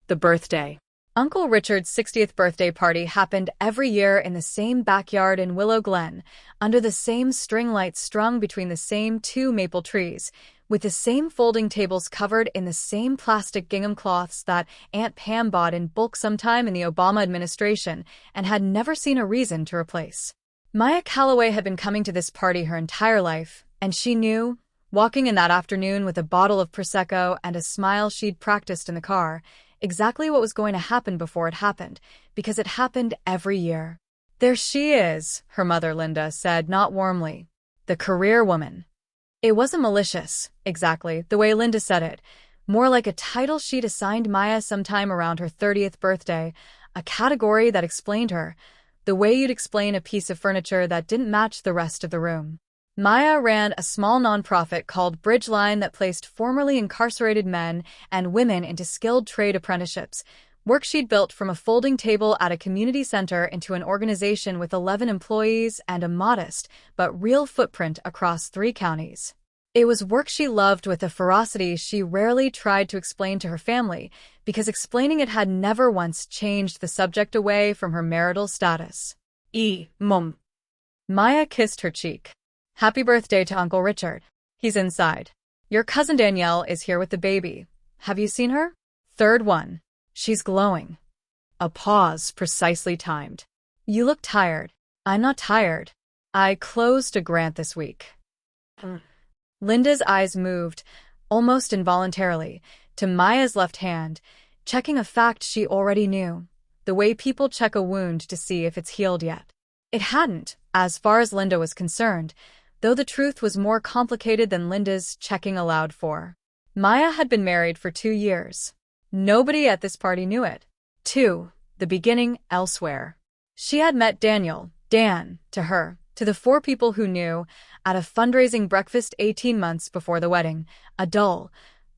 The birthday. Uncle Richard's 60th birthday party happened every year in the same backyard in Willow Glen, under the same string lights strung between the same two maple trees, with the same folding tables covered in the same plastic gingham cloths that Aunt Pam bought in bulk sometime in the Obama administration and had never seen a reason to replace. Maya Calloway had been coming to this party her entire life, and she knew, walking in that afternoon with a bottle of prosecco and a smile she'd practiced in the car, exactly what was going to happen before it happened, because it happened every year. "There she is," her mother Linda said, not warmly. "The career woman." It wasn't malicious, exactly, the way Linda said it. More like a title she'd assigned Maya sometime around her 30th birthday, a category that explained her, the way you'd explain a piece of furniture that didn't match the rest of the room. Maya ran a small nonprofit called Bridgeline that placed formerly incarcerated men and women into skilled trade apprenticeships, work she'd built from a folding table at a community center into an organization with 11 employees and a modest but real footprint across 3 counties. It was work she loved with a ferocity she rarely tried to explain to her family, because explaining it had never once changed the subject away from her marital status. Mom. Maya kissed her cheek. "Happy birthday to Uncle Richard. He's inside. Your cousin Danielle is here with the baby. Have you seen her? Third one. She's glowing." A pause precisely timed. "You look tired." "I'm not tired. I closed a grant this week." Linda's eyes moved, almost involuntarily, to Maya's left hand, checking a fact she already knew, the way people check a wound to see if it's healed yet. It hadn't, as far as Linda was concerned, though the truth was more complicated than Linda's checking allowed for. Maya had been married for 2 years. Nobody at this party knew it. 2. The beginning elsewhere. She had met Daniel, Dan, to her, to the 4 people who knew, at a fundraising breakfast 18 months before the wedding, a dull,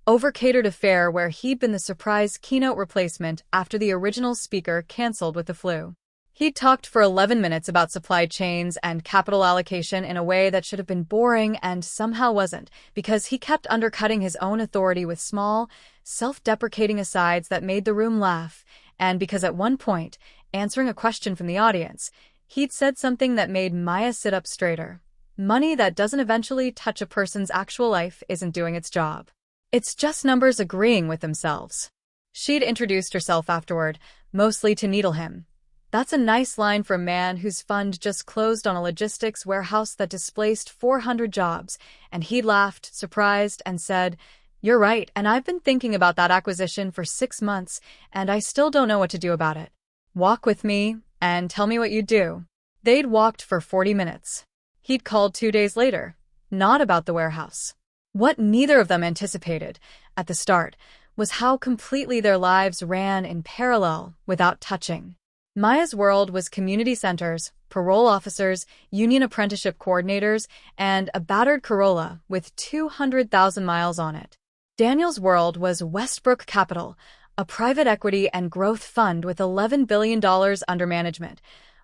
over-catered affair where he'd been the surprise keynote replacement after the original speaker canceled with the flu. He'd talked for 11 minutes about supply chains and capital allocation in a way that should have been boring and somehow wasn't, because he kept undercutting his own authority with small, self-deprecating asides that made the room laugh, and because at one point, answering a question from the audience, he'd said something that made Maya sit up straighter. Money that doesn't eventually touch a person's actual life isn't doing its job. It's just numbers agreeing with themselves. She'd introduced herself afterward, mostly to needle him. "That's a nice line for a man whose fund just closed on a logistics warehouse that displaced 400 jobs, and he'd laughed, surprised, and said, 'You're right, and I've been thinking about that acquisition for 6 months, and I still don't know what to do about it. Walk with me, and tell me what you do.' They'd walked for 40 minutes. He'd called 2 days later, not about the warehouse. What neither of them anticipated, at the start, was how completely their lives ran in parallel without touching. Maya's world was community centers, parole officers, union apprenticeship coordinators, and a battered Corolla with 200,000 miles on it. Daniel's world was Westbrook Capital, a private equity and growth fund with $11 billion under management,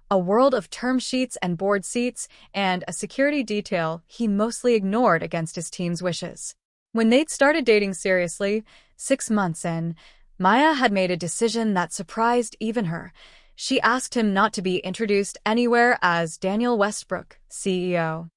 a world of term sheets and board seats, and a security detail he mostly ignored against his team's wishes. When they'd started dating seriously, 6 months in, Maya had made a decision that surprised even her. She asked him not to be introduced anywhere as Daniel Westbrook, CEO.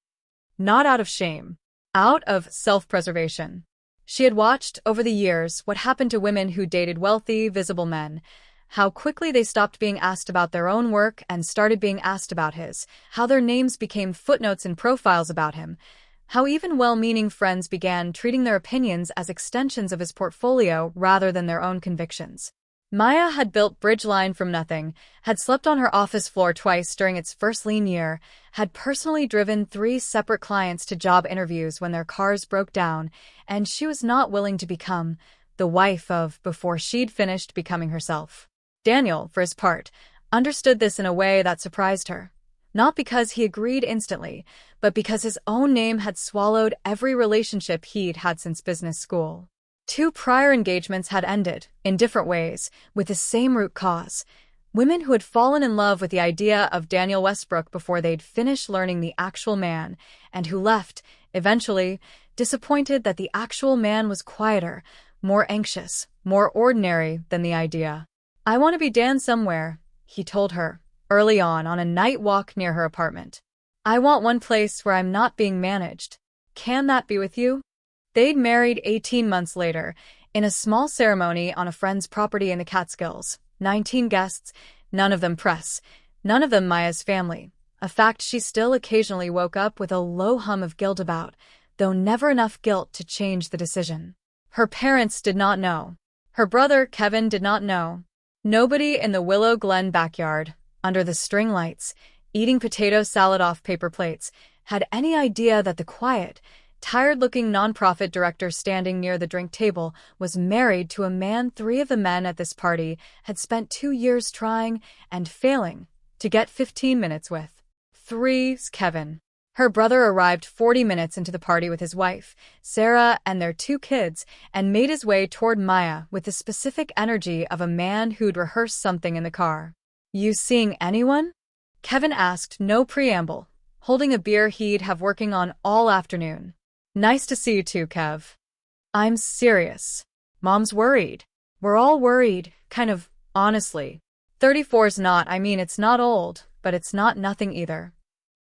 Not out of shame. Out of self-preservation. She had watched, over the years, what happened to women who dated wealthy, visible men. How quickly they stopped being asked about their own work and started being asked about his. How their names became footnotes in profiles about him. How even well-meaning friends began treating their opinions as extensions of his portfolio rather than their own convictions. Maya had built Bridgeline from nothing, had slept on her office floor twice during its first lean year, had personally driven 3 separate clients to job interviews when their cars broke down, and she was not willing to become the wife of before she'd finished becoming herself. Daniel, for his part, understood this in a way that surprised her. Not because he agreed instantly, but because his own name had swallowed every relationship he'd had since business school. 2 prior engagements had ended, in different ways, with the same root cause. Women who had fallen in love with the idea of Daniel Westbrook before they'd finished learning the actual man, and who left, eventually, disappointed that the actual man was quieter, more anxious, more ordinary than the idea. "I want to be Dan somewhere," he told her, early on a night walk near her apartment. "I want one place where I'm not being managed. Can that be with you?" They'd married 18 months later, in a small ceremony on a friend's property in the Catskills. 19 guests, none of them press, none of them Maya's family, a fact she still occasionally woke up with a low hum of guilt about, though never enough guilt to change the decision. Her parents did not know. Her brother, Kevin, did not know. Nobody in the Willow Glen backyard, under the string lights, eating potato salad off paper plates, had any idea that the quiet, tired-looking nonprofit director standing near the drink table was married to a man 3 of the men at this party had spent 2 years trying and failing to get 15 minutes with. 3's Kevin. Her brother arrived 40 minutes into the party with his wife, Sarah, and their 2 kids, and made his way toward Maya with the specific energy of a man who'd rehearsed something in the car. "You seeing anyone?" Kevin asked, no preamble, holding a beer he'd have working on all afternoon. "Nice to see you too, Kev." "I'm serious. Mom's worried. We're all worried, kind of, honestly. 34's not, it's not old, but it's not nothing either."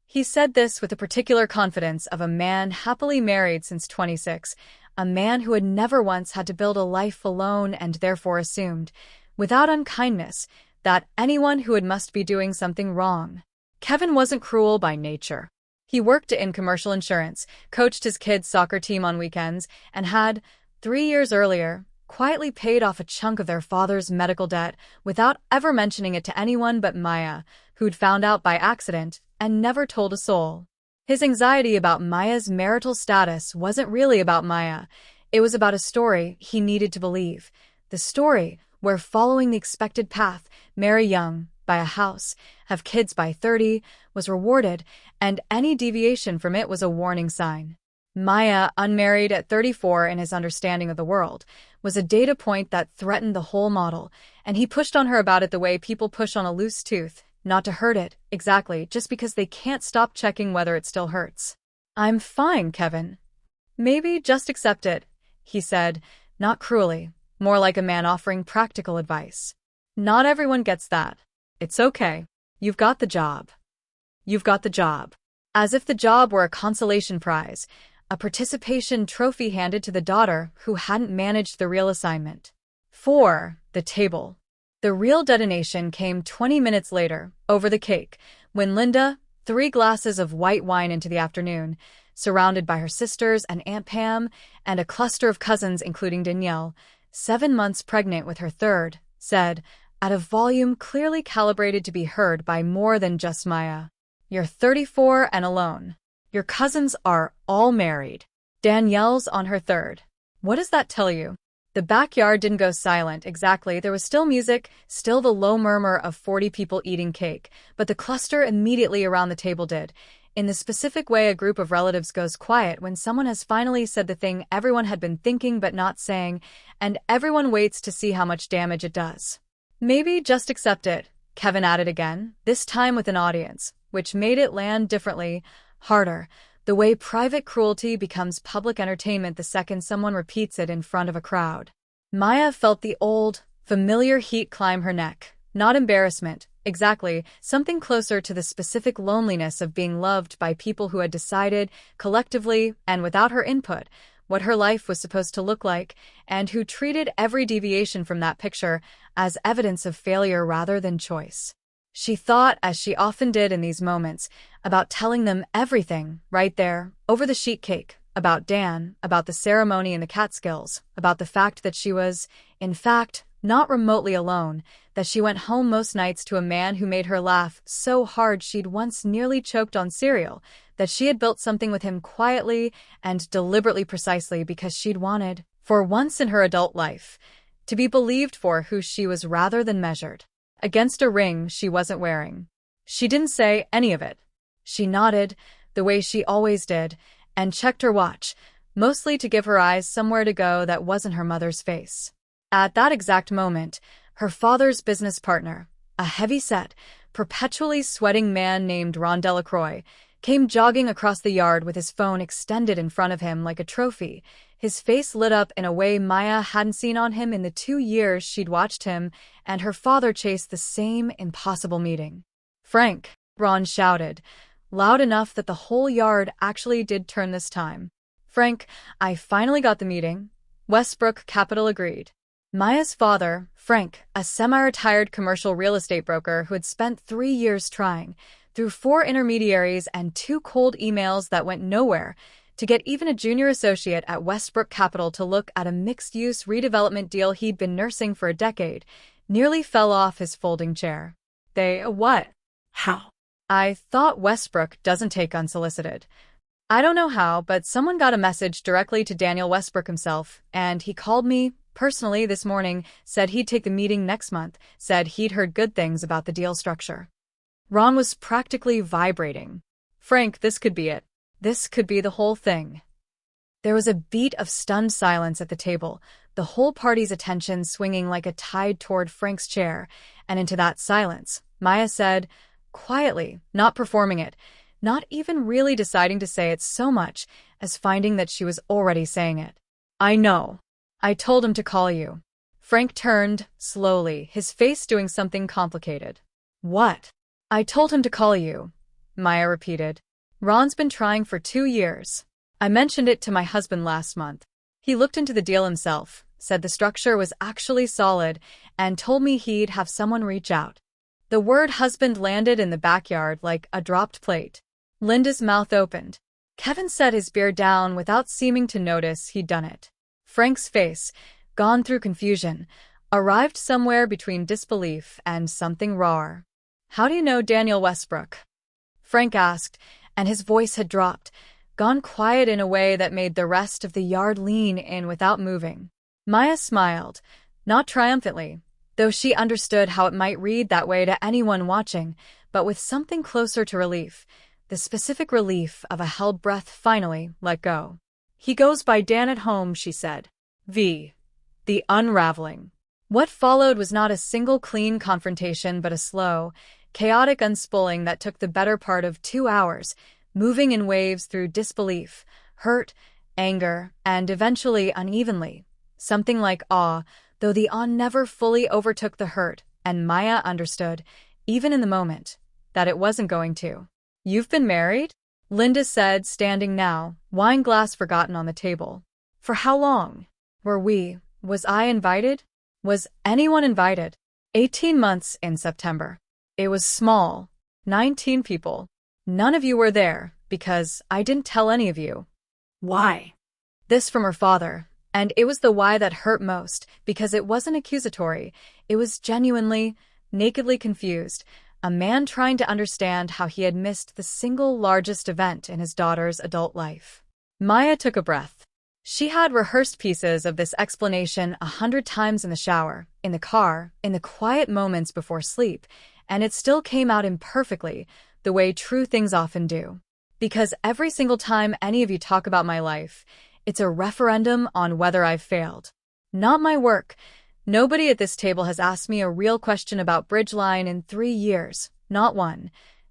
He said this with the particular confidence of a man happily married since 26, a man who had never once had to build a life alone and therefore assumed, without unkindness, that anyone who must be doing something wrong. Kevin wasn't cruel by nature. He worked in commercial insurance, coached his kids' soccer team on weekends, and had, 3 years earlier, quietly paid off a chunk of their father's medical debt without ever mentioning it to anyone but Maya, who'd found out by accident and never told a soul. His anxiety about Maya's marital status wasn't really about Maya. It was about a story he needed to believe. The story where following the expected path, marry young, buy a house, have kids by 30, was rewarded, and any deviation from it was a warning sign. Maya, unmarried at 34 in his understanding of the world, was a data point that threatened the whole model, and he pushed on her about it the way people push on a loose tooth, not to hurt it, exactly, just because they can't stop checking whether it still hurts. "I'm fine, Kevin. Maybe just accept it," he said, not cruelly, more like a man offering practical advice. "Not everyone gets that. It's okay. You've got the job. You've got the job." As if the job were a consolation prize, a participation trophy handed to the daughter who hadn't managed the real assignment. 4. The table. The real detonation came 20 minutes later, over the cake, when Linda, 3 glasses of white wine into the afternoon, surrounded by her sisters and Aunt Pam, and a cluster of cousins including Danielle, 7 months pregnant with her 3rd, said, at a volume clearly calibrated to be heard by more than just Maya, "You're 34 and alone. Your cousins are all married. Danielle's on her 3rd. What does that tell you?" The backyard didn't go silent, exactly. There was still music, still the low murmur of 40 people eating cake, but the cluster immediately around the table did, in the specific way a group of relatives goes quiet when someone has finally said the thing everyone had been thinking but not saying, and everyone waits to see how much damage it does. "Maybe just accept it," Kevin added again, this time with an audience, which made it land differently, harder, the way private cruelty becomes public entertainment the second someone repeats it in front of a crowd. Maya felt the old, familiar heat climb her neck. Not embarrassment, exactly, something closer to the specific loneliness of being loved by people who had decided, collectively and without her input, what her life was supposed to look like, and who treated every deviation from that picture as evidence of failure rather than choice. She thought, as she often did in these moments, about telling them everything, right there, over the sheet cake, about Dan, about the ceremony in the Catskills, about the fact that she was, in fact, not remotely alone, that she went home most nights to a man who made her laugh so hard she'd once nearly choked on cereal, that she had built something with him quietly and deliberately precisely because she'd wanted, for once in her adult life, to be believed for who she was rather than measured against a ring she wasn't wearing. She didn't say any of it. She nodded, the way she always did, and checked her watch, mostly to give her eyes somewhere to go that wasn't her mother's face. At that exact moment, her father's business partner, a heavy-set, perpetually sweating man named Ron Delacroix, came jogging across the yard with his phone extended in front of him like a trophy, His face lit up in a way Maya hadn't seen on him in the 2 years she'd watched him and her father chase the same impossible meeting. "Frank," Ron shouted, loud enough that the whole yard actually did turn this time. "Frank, I finally got the meeting." Westbrook Capital agreed. Maya's father, Frank, a semi-retired commercial real estate broker who had spent 3 years trying, through 4 intermediaries and 2 cold emails that went nowhere, to get even a junior associate at Westbrook Capital to look at a mixed-use redevelopment deal he'd been nursing for a decade, nearly fell off his folding chair. What? How? I thought Westbrook doesn't take unsolicited. I don't know how, but someone got a message directly to Daniel Westbrook himself, and he called me personally this morning, said he'd take the meeting next month, said he'd heard good things about the deal structure. Ron was practically vibrating. "Frank, this could be it. This could be the whole thing." There was a beat of stunned silence at the table, the whole party's attention swinging like a tide toward Frank's chair, and into that silence, Maya said, quietly, not performing it, not even really deciding to say it so much as finding that she was already saying it. "I know. I told him to call you." Frank turned, slowly, his face doing something complicated. "What?" "I told him to call you," Maya repeated. "Ron's been trying for 2 years. I mentioned it to my husband last month. He looked into the deal himself, said the structure was actually solid, and told me he'd have someone reach out." The word husband landed in the backyard like a dropped plate. Linda's mouth opened. Kevin set his beer down without seeming to notice he'd done it. Frank's face, gone through confusion, arrived somewhere between disbelief and something rawer. "How do you know Daniel Westbrook?" Frank asked, and his voice had dropped, gone quiet in a way that made the rest of the yard lean in without moving. Maya smiled, not triumphantly, though she understood how it might read that way to anyone watching, but with something closer to relief, the specific relief of a held breath finally let go. "He goes by Dan at home," she said. The unraveling. What followed was not a single clean confrontation but a slow, chaotic unspooling that took the better part of 2 hours, moving in waves through disbelief, hurt, anger, and eventually unevenly, something like awe, though the awe never fully overtook the hurt, and Maya understood, even in the moment, that it wasn't going to. "You've been married?" Linda said, standing now, wine glass forgotten on the table. "For how long? Was I invited? Was anyone invited?" 18 months in September. It was small. 19 people. None of you were there, because I didn't tell any of you. Why? This from her father, and it was the why that hurt most, because it wasn't accusatory. It was genuinely, nakedly confused, a man trying to understand how he had missed the single largest event in his daughter's adult life. Maya took a breath. She had rehearsed pieces of this explanation 100 times in the shower, in the car, in the quiet moments before sleep, and it still came out imperfectly, the way true things often do. "Because every single time any of you talk about my life, it's a referendum on whether I've failed. Not my work. Nobody at this table has asked me a real question about Bridgeline in 3 years, not one.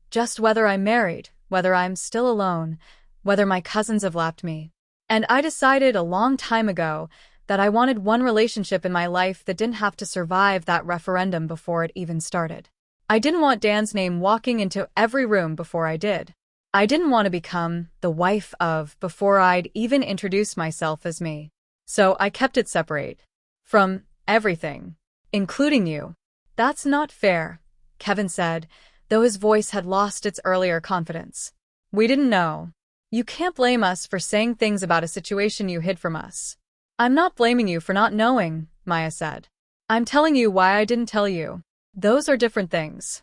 Just whether I'm married, whether I'm still alone, whether my cousins have left me. And I decided a long time ago that I wanted one relationship in my life that didn't have to survive that referendum before it even started. I didn't want Dan's name walking into every room before I did. I didn't want to become the wife of before I'd even introduced myself as me. So I kept it separate. From everything. Including you." "That's not fair," Kevin said, though his voice had lost its earlier confidence. "We didn't know. You can't blame us for saying things about a situation you hid from us." "I'm not blaming you for not knowing," Maya said. "I'm telling you why I didn't tell you. Those are different things."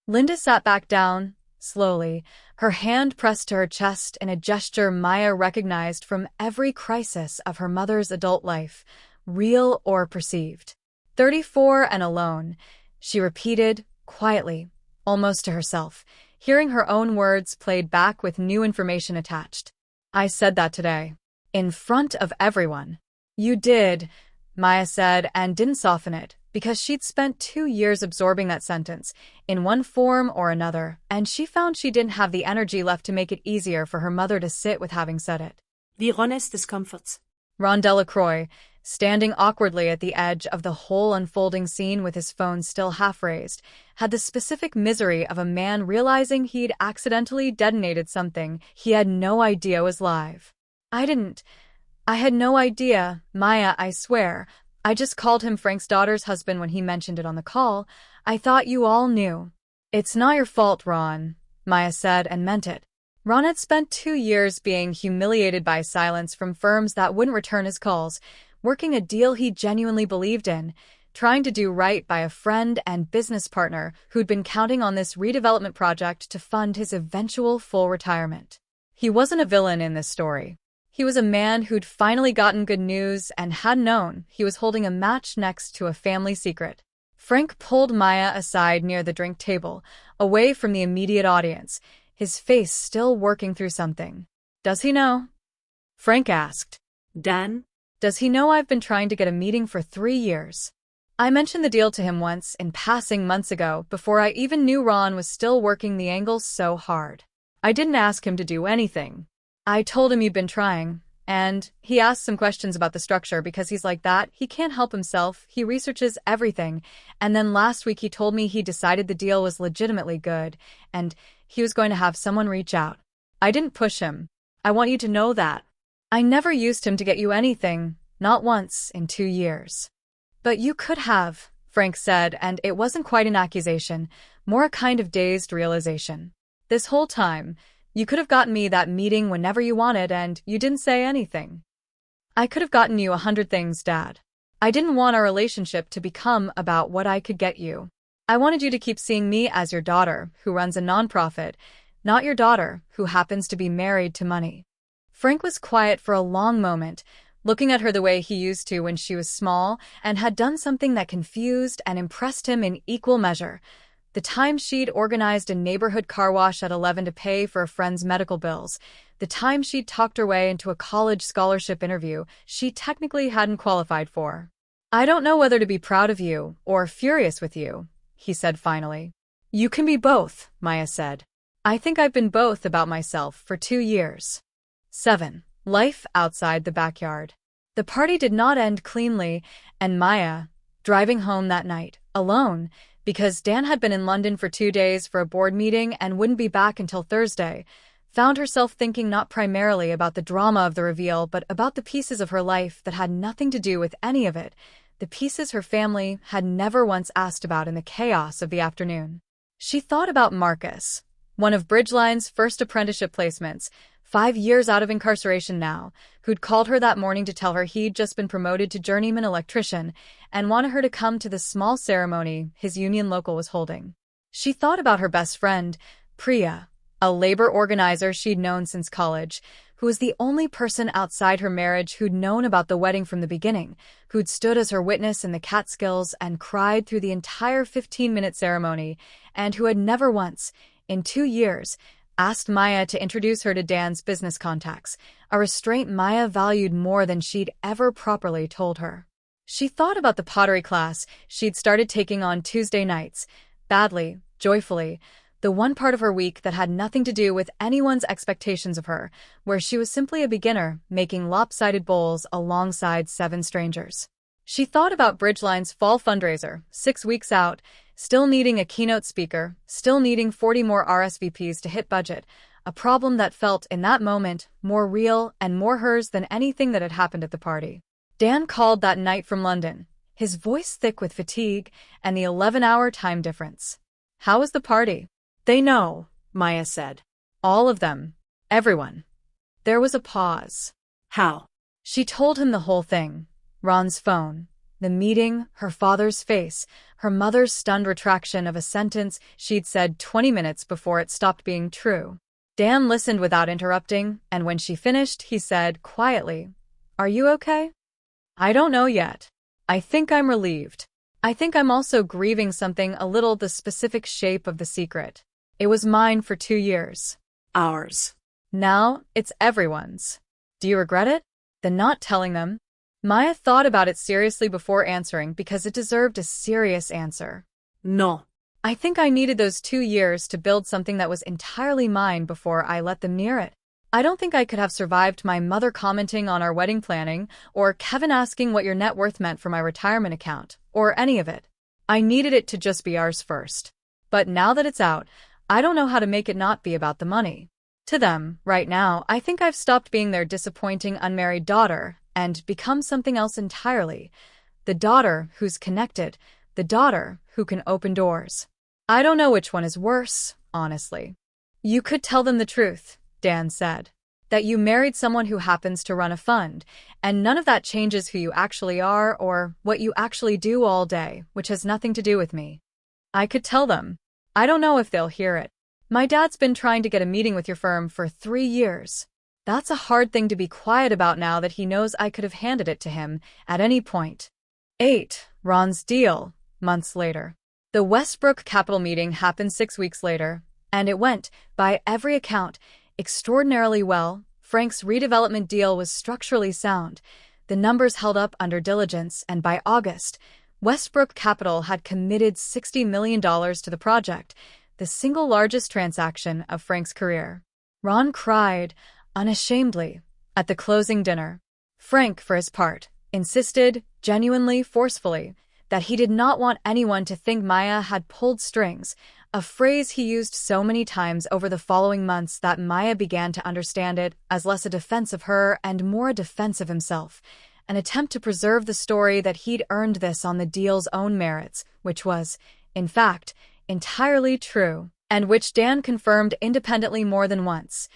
Linda sat back down, slowly, her hand pressed to her chest in a gesture Maya recognized from every crisis of her mother's adult life, real or perceived. 34 and alone, she repeated, quietly, almost to herself, hearing her own words played back with new information attached. "I said that today. In front of everyone." "You did," Maya said, and didn't soften it, because she'd spent 2 years absorbing that sentence, in one form or another, and she found she didn't have the energy left to make it easier for her mother to sit with having said it. "The honest discomforts." Ron Delacroix, standing awkwardly at the edge of the whole unfolding scene with his phone still half raised, had the specific misery of a man realizing he'd accidentally detonated something he had no idea was live. I had no idea, Maya, I swear. I just called him Frank's daughter's husband when he mentioned it on the call. I thought you all knew. It's not your fault, Ron, Maya said and meant it. Ron had spent 2 years being humiliated by silence from firms that wouldn't return his calls, working a deal he genuinely believed in, trying to do right by a friend and business partner who'd been counting on this redevelopment project to fund his eventual full retirement. He wasn't a villain in this story. He was a man who'd finally gotten good news and had known he was holding a match next to a family secret. Frank pulled Maya aside near the drink table, away from the immediate audience, his face still working through something. Does he know? Frank asked. Dan? Does he know I've been trying to get a meeting for 3 years? I mentioned the deal to him once in passing months ago, before I even knew Ron was still working the angle so hard. I didn't ask him to do anything. I told him you'd been trying, and he asked some questions about the structure because he's like that. He can't help himself. He researches everything. And then last week he told me he decided the deal was legitimately good, and he was going to have someone reach out. I didn't push him. I want you to know that. I never used him to get you anything, not once in 2 years. But you could have, Frank said, and it wasn't quite an accusation, more a kind of dazed realization. This whole time, you could have gotten me that meeting whenever you wanted, and you didn't say anything. I could have gotten you 100 things, Dad. I didn't want our relationship to become about what I could get you. I wanted you to keep seeing me as your daughter, who runs a nonprofit, not your daughter, who happens to be married to money. Frank was quiet for a long moment, looking at her the way he used to when she was small and had done something that confused and impressed him in equal measure. The time she'd organized a neighborhood car wash at 11 to pay for a friend's medical bills. The time she'd talked her way into a college scholarship interview she technically hadn't qualified for. I don't know whether to be proud of you or furious with you, he said finally. You can be both, Maya said. I think I've been both about myself for 2 years. 7. Life outside the backyard. The party did not end cleanly, and Maya, driving home that night, alone, because Dan had been in London for 2 days for a board meeting and wouldn't be back until Thursday, found herself thinking not primarily about the drama of the reveal but about the pieces of her life that had nothing to do with any of it, the pieces her family had never once asked about in the chaos of the afternoon. She thought about Marcus, one of Bridgeline's first apprenticeship placements, 5 years out of incarceration now, who'd called her that morning to tell her he'd just been promoted to journeyman electrician and wanted her to come to the small ceremony his union local was holding. She thought about her best friend, Priya, a labor organizer she'd known since college, who was the only person outside her marriage who'd known about the wedding from the beginning, who'd stood as her witness in the Catskills and cried through the entire 15-minute ceremony, and who had never once, in 2 years, asked Maya to introduce her to Dan's business contacts, a restraint Maya valued more than she'd ever properly told her. She thought about the pottery class she'd started taking on Tuesday nights, badly, joyfully, the one part of her week that had nothing to do with anyone's expectations of her, where she was simply a beginner making lopsided bowls alongside 7 strangers. She thought about Bridgeline's fall fundraiser, 6 weeks out, still needing a keynote speaker, still needing 40 more RSVPs to hit budget, a problem that felt, in that moment, more real and more hers than anything that had happened at the party. Dan called that night from London, his voice thick with fatigue and the 11-hour time difference. How was the party? They know, Maya said. All of them. Everyone. There was a pause. How? She told him the whole thing. Ron's phone, the meeting, her father's face, her mother's stunned retraction of a sentence she'd said 20 minutes before it stopped being true. Dan listened without interrupting, and when she finished, he said quietly, "Are you okay?" "I don't know yet. I think I'm relieved. I think I'm also grieving something a little, the specific shape of the secret. It was mine for 2 years. Ours. Now, it's everyone's. Do you regret it? Then not telling them?" Maya thought about it seriously before answering because it deserved a serious answer. No. I think I needed those 2 years to build something that was entirely mine before I let them near it. I don't think I could have survived my mother commenting on our wedding planning, or Kevin asking what your net worth meant for my retirement account, or any of it. I needed it to just be ours first. But now that it's out, I don't know how to make it not be about the money. To them, right now, I think I've stopped being their disappointing unmarried daughter and become something else entirely. The daughter who's connected, the daughter who can open doors. I don't know which one is worse, honestly. You could tell them the truth, Dan said. That you married someone who happens to run a fund, and none of that changes who you actually are or what you actually do all day, which has nothing to do with me. I could tell them. I don't know if they'll hear it. My dad's been trying to get a meeting with your firm for 3 years. That's a hard thing to be quiet about now that he knows I could have handed it to him at any point. 8. Ron's deal, months later. The Westbrook Capital meeting happened 6 weeks later, and it went, by every account, extraordinarily well. Frank's redevelopment deal was structurally sound. The numbers held up under diligence, and by August, Westbrook Capital had committed $60 million to the project, the single largest transaction of Frank's career. Ron cried, unashamedly, at the closing dinner. Frank, for his part, insisted, genuinely forcefully, that he did not want anyone to think Maya had pulled strings, a phrase he used so many times over the following months that Maya began to understand it as less a defense of her and more a defense of himself, an attempt to preserve the story that he'd earned this on the deal's own merits, which was, in fact, entirely true, and which Dan confirmed independently more than once.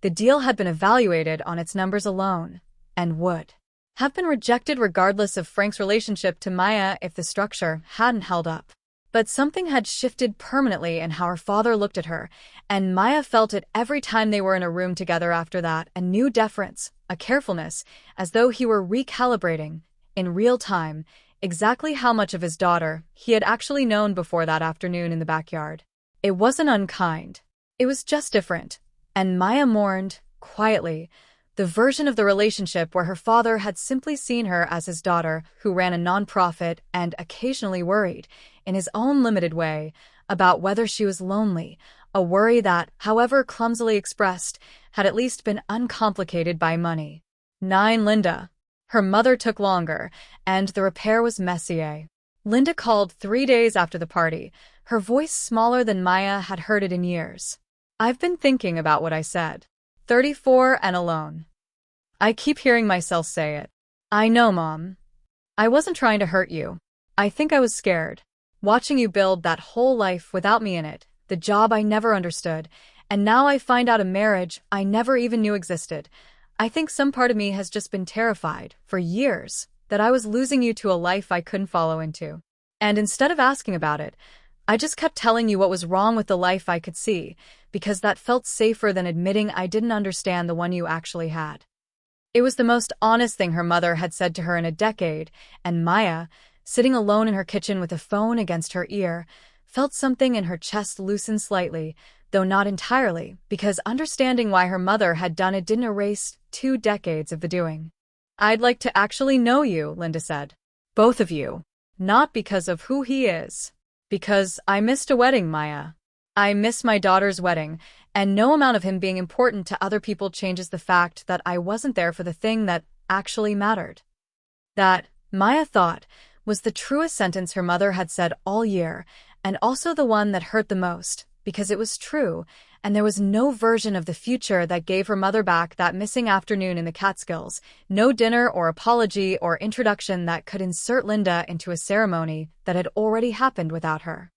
The deal had been evaluated on its numbers alone, and would have been rejected regardless of Frank's relationship to Maya if the structure hadn't held up. But something had shifted permanently in how her father looked at her, and Maya felt it every time they were in a room together after that, a new deference, a carefulness, as though he were recalibrating, in real time, exactly how much of his daughter he had actually known before that afternoon in the backyard. It wasn't unkind. It was just different. And Maya mourned, quietly, the version of the relationship where her father had simply seen her as his daughter who ran a nonprofit and occasionally worried, in his own limited way, about whether she was lonely, a worry that, however clumsily expressed, had at least been uncomplicated by money. 9. Linda. Her mother took longer, and the repair was messier. Linda called 3 days after the party, her voice smaller than Maya had heard it in years. I've been thinking about what I said. 34 and alone. I keep hearing myself say it. I know, Mom. I wasn't trying to hurt you. I think I was scared. Watching you build that whole life without me in it, the job I never understood, and now I find out a marriage I never even knew existed. I think some part of me has just been terrified, for years, that I was losing you to a life I couldn't follow into. And instead of asking about it, I just kept telling you what was wrong with the life I could see, because that felt safer than admitting I didn't understand the one you actually had. It was the most honest thing her mother had said to her in a decade, and Maya, sitting alone in her kitchen with a phone against her ear, felt something in her chest loosen slightly, though not entirely, because understanding why her mother had done it didn't erase 2 decades of the doing. I'd like to actually know you, Linda said. Both of you. Not because of who he is. Because I missed a wedding, Maya. I miss my daughter's wedding, and no amount of him being important to other people changes the fact that I wasn't there for the thing that actually mattered. That, Maya thought, was the truest sentence her mother had said all year, and also the one that hurt the most, because it was true, and there was no version of the future that gave her mother back that missing afternoon in the Catskills, no dinner or apology or introduction that could insert Linda into a ceremony that had already happened without her.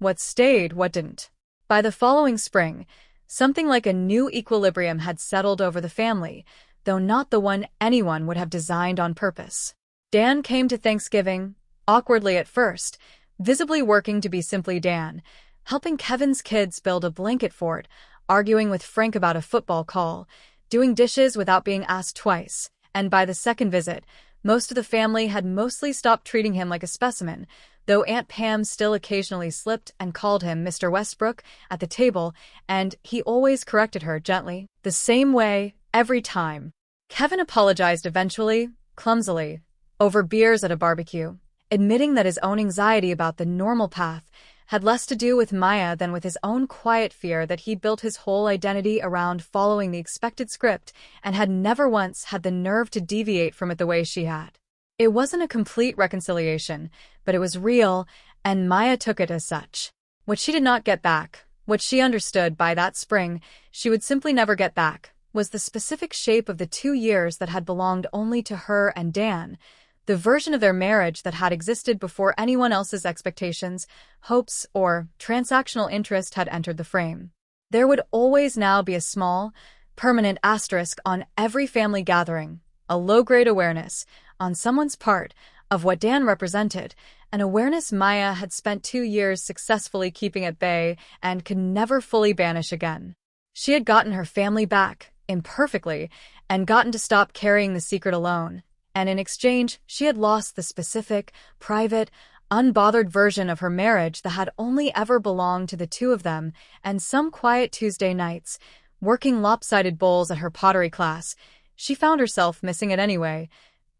What stayed, what didn't. By the following spring, something like a new equilibrium had settled over the family, though not the one anyone would have designed on purpose. Dan came to Thanksgiving, awkwardly at first, visibly working to be simply Dan, helping Kevin's kids build a blanket fort, arguing with Frank about a football call, doing dishes without being asked twice, and by the second visit, most of the family had mostly stopped treating him like a specimen, though Aunt Pam still occasionally slipped and called him Mr. Westbrook at the table, and he always corrected her gently, the same way, every time. Kevin apologized eventually, clumsily, over beers at a barbecue, admitting that his own anxiety about the normal path had less to do with Maya than with his own quiet fear that he'd built his whole identity around following the expected script and had never once had the nerve to deviate from it the way she had. It wasn't a complete reconciliation, but it was real, and Maya took it as such. What she did not get back, what she understood by that spring she would simply never get back, was the specific shape of the 2 years that had belonged only to her and Dan, the version of their marriage that had existed before anyone else's expectations, hopes, or transactional interest had entered the frame. There would always now be a small, permanent asterisk on every family gathering, a low-grade awareness, on someone's part, of what Dan represented, an awareness Maya had spent 2 years successfully keeping at bay and could never fully banish again. She had gotten her family back, imperfectly, and gotten to stop carrying the secret alone. And in exchange, she had lost the specific, private, unbothered version of her marriage that had only ever belonged to the two of them, and some quiet Tuesday nights, working lopsided bowls at her pottery class, she found herself missing it anyway,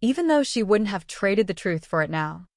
even though she wouldn't have traded the truth for it now.